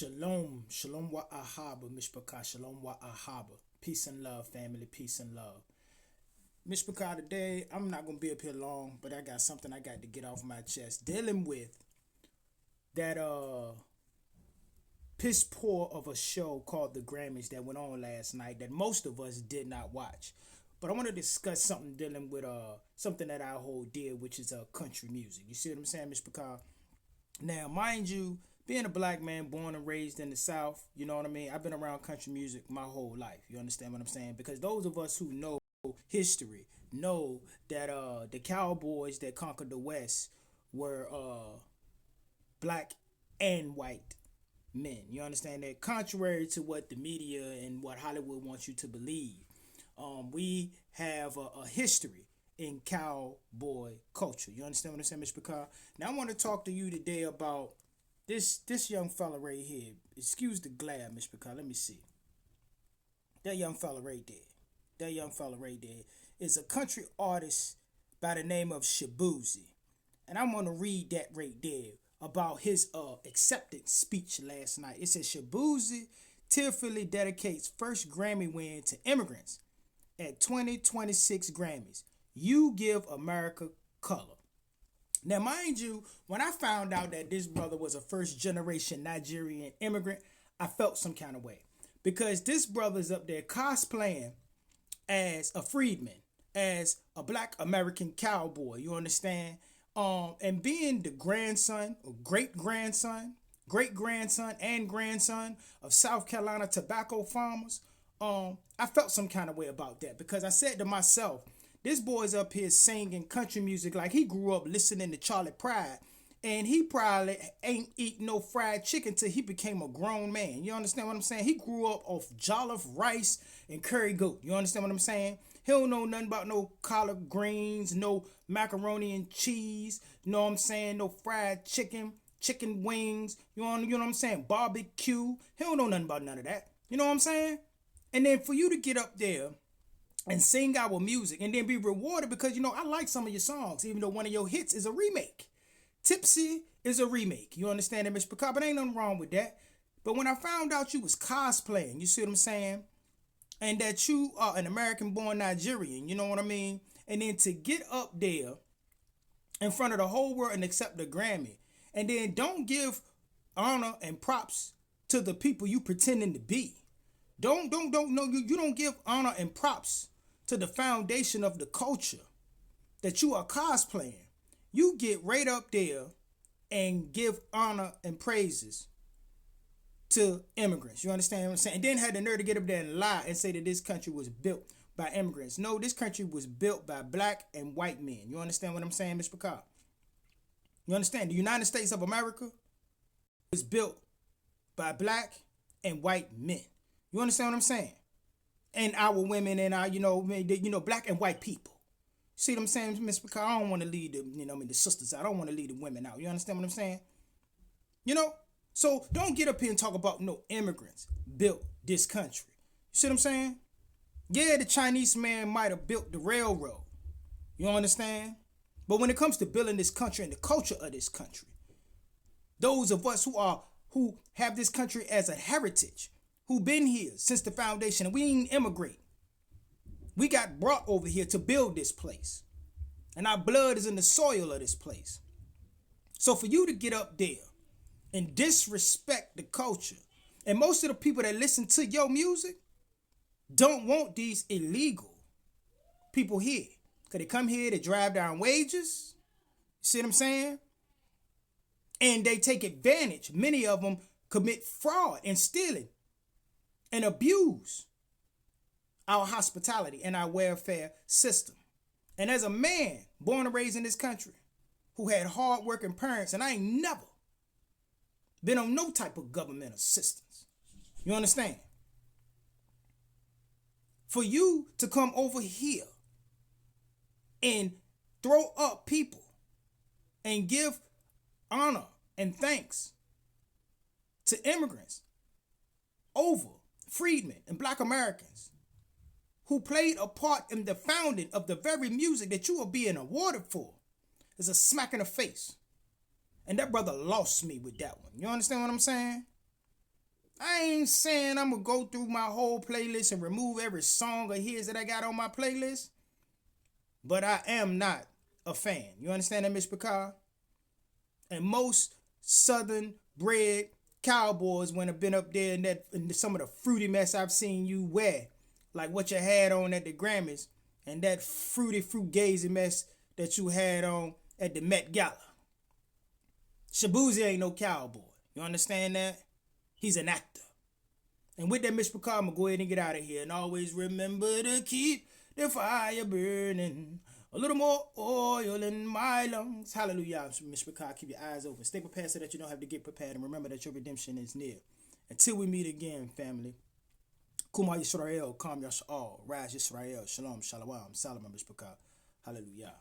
Shalom, shalom wa ahaba, mishpaka, shalom wa ahaba. Peace and love, family, peace and love. Mishpaka, today, I'm not going to be up here long, but I got something I got to get off my chest. Dealing with that piss poor of a show called the Grammys that went on last night that most of us did not watch. But I want to discuss something dealing with something that I hold dear, which is country music. You see what I'm saying, Mishpaka? Now, mind you, being a black man born and raised in the South, you know what I mean? I've been around country music my whole life. You understand what I'm saying? Because those of us who know history know that the Cowboys that conquered the West were black and white men. You understand that? Contrary to what the media and what Hollywood wants you to believe, we have a history in cowboy culture. You understand what I'm saying, Mr. Picard? Now I want to talk to you today about this young fella right here. Excuse the glare, Mr. Picard. Let me see. That young fella right there. That young fella right there is a country artist by the name of Shaboozey. And I'm going to read that right there about his acceptance speech last night. It says Shaboozey tearfully dedicates first Grammy win to immigrants at 2026 Grammys. You give America color. Now, mind you, when I found out that this brother was a first generation Nigerian immigrant, I felt some kind of way. Because this brother's up there cosplaying as a freedman, as a black American cowboy, you understand? And being the grandson or great-grandson and grandson of South Carolina tobacco farmers, I felt some kind of way about that. Because I said to myself, this boy's up here singing country music like he grew up listening to Charlie Pride. And he probably ain't eat no fried chicken till he became a grown man. You understand what I'm saying? He grew up off jollof rice and curry goat. You understand what I'm saying? He don't know nothing about no collard greens, no macaroni and cheese. You know what I'm saying? No fried chicken, chicken wings. You know what I'm saying? Barbecue. He don't know nothing about none of that. You know what I'm saying? And then for you to get up there and sing our music and then be rewarded because, I like some of your songs, even though one of your hits is a remake. Tipsy is a remake. You understand that, Mr. Picard? But ain't nothing wrong with that. But when I found out you was cosplaying, you see what I'm saying? And that you are an American-born Nigerian, you know what I mean? And then to get up there in front of the whole world and accept the Grammy, and then don't give honor and props to the people you pretending to be. You don't give honor and props to the foundation of the culture that you are cosplaying. You get right up there and give honor and praises to immigrants. You understand what I'm saying? And then had the nerve to get up there and lie and say that this country was built by immigrants. No, this country was built by black and white men. You understand what I'm saying, Mr. Picard? You understand? The United States of America was built by black and white men. You understand what I'm saying? And our women and our, black and white people. See what I'm saying, Mr. Picard? I don't want to leave the sisters out. I don't want to leave the women out. You understand what I'm saying? So don't get up here and talk about no immigrants built this country. You see what I'm saying? Yeah, the Chinese man might have built the railroad. You understand? But when it comes to building this country and the culture of this country, those of us who have this country as a heritage, who been here since the foundation, and we ain't immigrate. We got brought over here to build this place. And our blood is in the soil of this place. So for you to get up there and disrespect the culture, and most of the people that listen to your music don't want these illegal people here. Because they come here to drive down wages. See what I'm saying? And they take advantage. Many of them commit fraud and stealing and abuse our hospitality and our welfare system. And as a man born and raised in this country who had hard-working parents, and I ain't never been on no type of government assistance. You understand? For you to come over here and throw up people and give honor and thanks to immigrants over freedmen and black Americans who played a part in the founding of the very music that you are being awarded for is a smack in the face. And that brother lost me with that one. You understand what I'm saying? I ain't saying I'm gonna go through my whole playlist and remove every song of his that I got on my playlist, but I am not a fan. You understand that, Miss Picard? And most southern bred cowboys, when I've been up there in some of the fruity mess I've seen you wear, like what you had on at the Grammys, and that fruity fruitgazy mess that you had on at the Met Gala. Shaboozey ain't no cowboy. You understand that? He's an actor. And with that, Miss Picard, I'm going to go ahead and get out of here. And always remember to keep the fire burning. A little more oil in my lungs. Hallelujah, Miss Picard. Keep your eyes open. Stay prepared so that you don't have to get prepared. And remember that your redemption is near. Until we meet again, family. Kuma Yisrael, Kam Yash'al, Raz Yisrael, Shalom, Shalom, Salam, Miss Picard. Hallelujah.